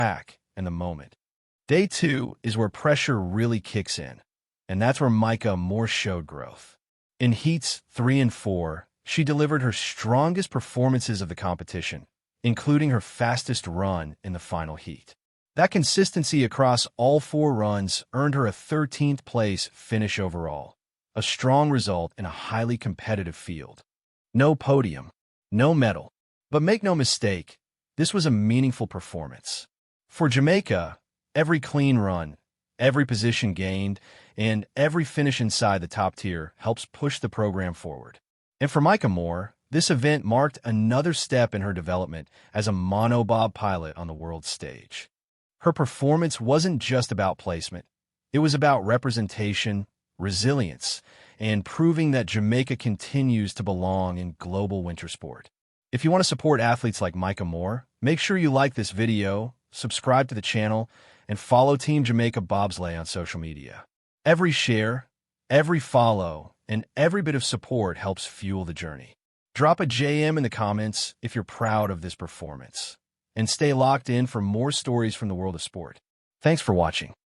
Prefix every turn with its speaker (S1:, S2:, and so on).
S1: track and the moment. Day 2 is where pressure really kicks in, and that's where Mica Moore showed growth. In heats 3 and 4, she delivered her strongest performances of the competition, including her fastest run in the final heat. That consistency across all 4 runs earned her a 13th place finish overall, a strong result in a highly competitive field. No podium, no medal, but make no mistake, this was a meaningful performance. For Jamaica, every clean run, every position gained, and every finish inside the top tier helps push the program forward. And for Mica Moore, this event marked another step in her development as a monobob pilot on the world stage. Her performance wasn't just about placement. It was about representation, resilience, and proving that Jamaica continues to belong in global winter sport. If you want to support athletes like Mica Moore, make sure you like this video, subscribe to the channel, and follow Team Jamaica Bobsleigh on social media. Every share, every follow, and every bit of support helps fuel the journey. Drop a JM in the comments if you're proud of this performance. And stay locked in for more stories from the world of sport. Thanks for watching.